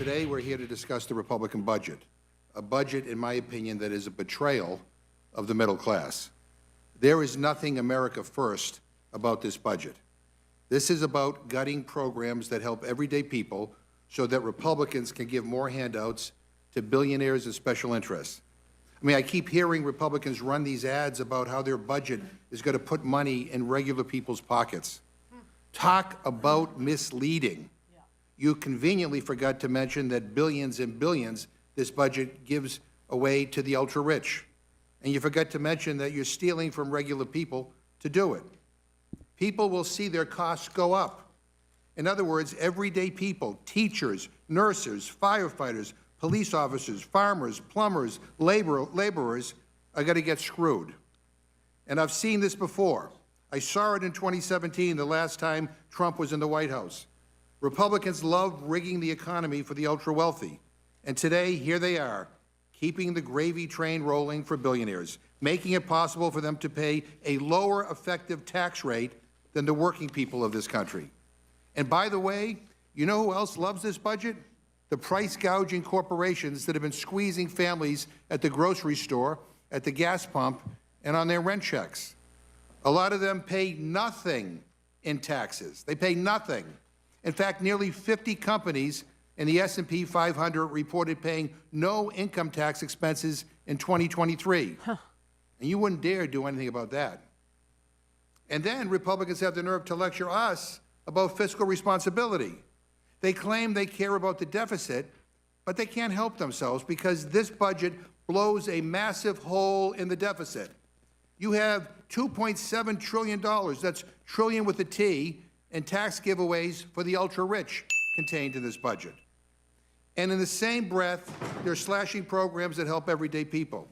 Today, we're here to discuss the Republican budget, a budget, in my opinion, that is a betrayal of the middle class. There is nothing America first about this budget. This is about gutting programs that help everyday people so that Republicans can give more handouts to billionaires and special interests. I mean, I keep hearing Republicans run these ads about how their budget is going to put money in regular people's pockets. Talk about misleading. You conveniently forgot to mention that billions and billions this budget gives away to the ultra-rich. And you forgot to mention that you're stealing from regular people to do it. People will see their costs go up. In other words, everyday people, teachers, nurses, firefighters, police officers, farmers, plumbers, laborers are going to get screwed. And I've seen this before. I saw it in 2017, the last time Trump was in the White House. Republicans love rigging the economy for the ultra-wealthy. And today, here they are, keeping the gravy train rolling for billionaires, making it possible for them to pay a lower effective tax rate than the working people of this country. And by the way, you know who else loves this budget? The price-gouging corporations that have been squeezing families at the grocery store, at the gas pump, and on their rent checks. A lot of them pay nothing in taxes. They pay nothing. In fact, nearly 50 companies in the S&P 500 reported paying no income tax expenses in 2023. And you wouldn't dare do anything about that. And then Republicans have the nerve to lecture us about fiscal responsibility. They claim they care about the deficit, but they can't help themselves because this budget blows a massive hole in the deficit. You have $2.7 trillion, that's trillion with a T, in tax giveaways for the ultra-rich contained in this budget. And in the same breath, they're slashing programs that help everyday people.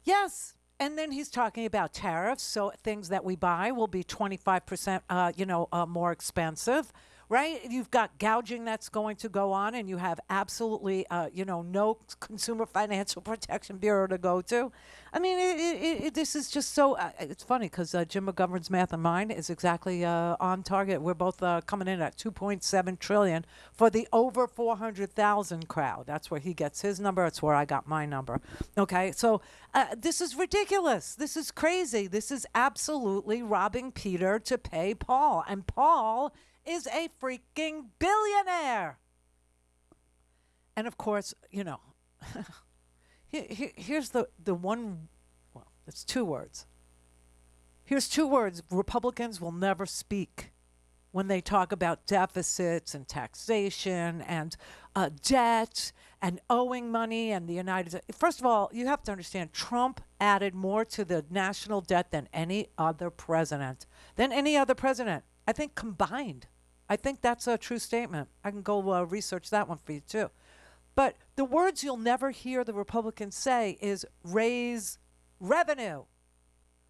Yes. And then he's talking about tariffs, so things that we buy will be 25%, more expensive, right? You've got gouging that's going to go on, and you have absolutely, no Consumer Financial Protection Bureau to go to. I mean, this is just so. It's funny because Jim McGovern's math and mine is exactly on target. We're both coming in at 2.7 trillion for the over 400,000 crowd. That's where he gets his number. That's where I got my number. Okay, so this is ridiculous. This is crazy. This is absolutely robbing Peter to pay Paul, and Paul is a freaking billionaire. And of course, here's the one, well, it's two words. Here's two words Republicans will never speak when they talk about deficits and taxation and debt and owing money and the United States. First of all, you have to understand, Trump added more to the national debt than any other president. I think combined. I think that's a true statement. I can go research that one for you too. But the words you'll never hear the Republicans say is raise revenue.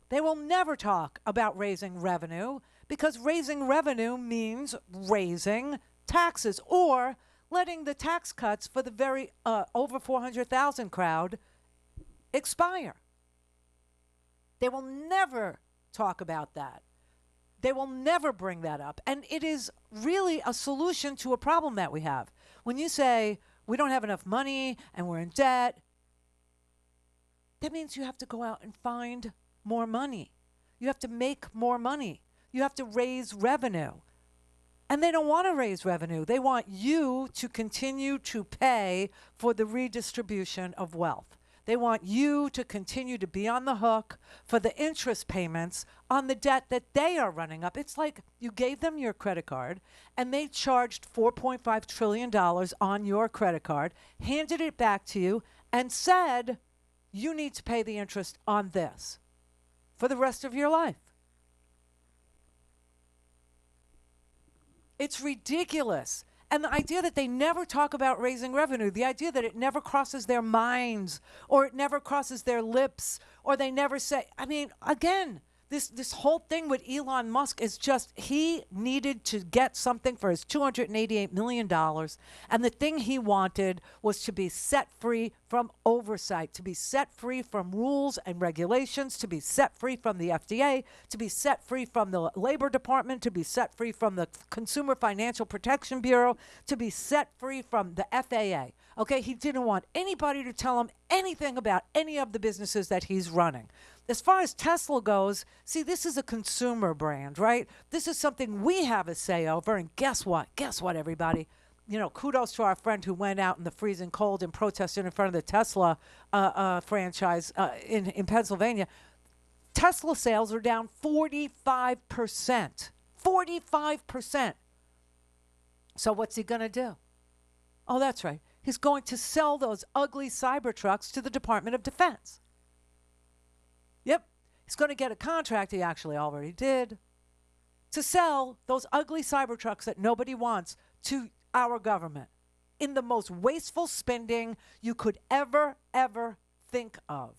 They will never talk about raising revenue because raising revenue means raising taxes or letting the tax cuts for the very over 400,000 crowd expire. They will never talk about that. They will never bring that up. And it is really a solution to a problem that we have. When you say we don't have enough money and we're in debt, that means you have to go out and find more money. You have to make more money. You have to raise revenue. And they don't want to raise revenue. They want you to continue to pay for the redistribution of wealth. They want you to continue to be on the hook for the interest payments on the debt that they are running up. It's like you gave them your credit card and they charged $4.5 trillion on your credit card, handed it back to you, and said, you need to pay the interest on this for the rest of your life. It's ridiculous. And the idea that they never talk about raising revenue, the idea that it never crosses their minds or it never crosses their lips or they never say, I mean, again, This whole thing with Elon Musk is just, he needed to get something for his $288 million. And the thing he wanted was to be set free from oversight, to be set free from rules and regulations, to be set free from the FDA, to be set free from the Labor Department, to be set free from the Consumer Financial Protection Bureau, to be set free from the FAA. Okay, he didn't want anybody to tell him anything about any of the businesses that he's running. As far as Tesla goes, see, this is a consumer brand, right? This is something we have a say over. And guess what? Guess what, everybody? You know, kudos to our friend who went out in the freezing cold and protested in front of the Tesla franchise in Pennsylvania. Tesla sales are down 45%. 45%. So what's he going to do? Oh, that's right. He's going to sell those ugly Cybertrucks to the Department of Defense. Yep. He's going to get a contract, he actually already did, to sell those ugly Cybertrucks that nobody wants to our government in the most wasteful spending you could ever think of.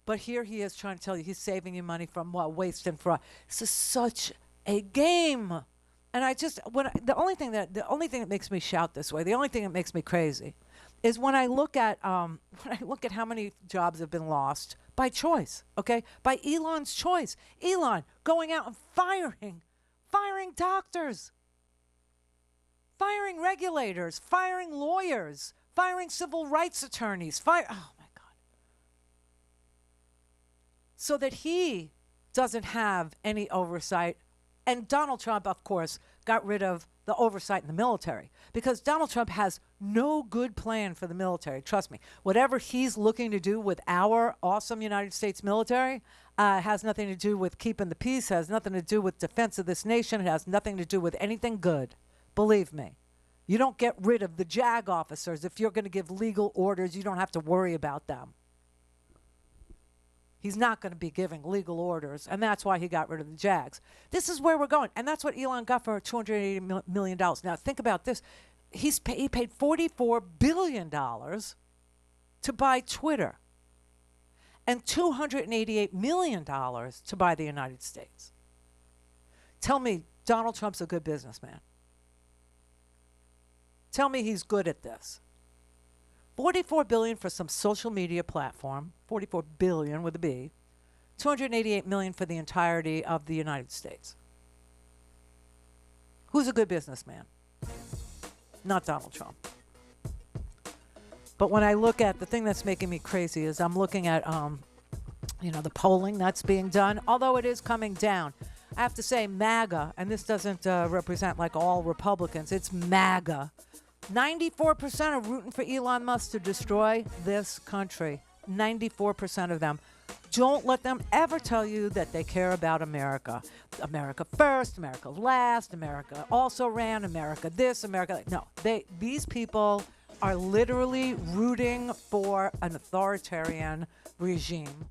But here he is trying to tell you he's saving you money from what? Waste and fraud. This is such a game. And the only thing that makes me shout this way, the only thing that makes me crazy, is when I look at how many jobs have been lost by choice, okay, by Elon's choice. Elon going out and firing doctors, firing regulators, firing lawyers, firing civil rights attorneys, oh my God, so that he doesn't have any oversight. And Donald Trump, of course, got rid of the oversight in the military because Donald Trump has no good plan for the military. Trust me, whatever he's looking to do with our awesome United States military has nothing to do with keeping the peace, has nothing to do with defense of this nation. It has nothing to do with anything good. Believe me. You don't get rid of the JAG officers. If you're going to give legal orders, you don't have to worry about them. He's not going to be giving legal orders, and that's why he got rid of the JAGs. This is where we're going, and that's what Elon got for $280 million. Now, think about this. He paid $44 billion to buy Twitter and $288 million to buy the United States. Tell me Donald Trump's a good businessman. Tell me he's good at this. $44 billion for some social media platform, $44 billion with a B, $288 million for the entirety of the United States. Who's a good businessman? Not Donald Trump. But when I look at the thing that's making me crazy is I'm looking at, the polling that's being done, although it is coming down. I have to say MAGA, and this doesn't represent like all Republicans, it's MAGA. 94% are rooting for Elon Musk to destroy this country. 94% of them. Don't let them ever tell you that they care about America. America first, America last, America also ran, America this, America that. No, these people are literally rooting for an authoritarian regime.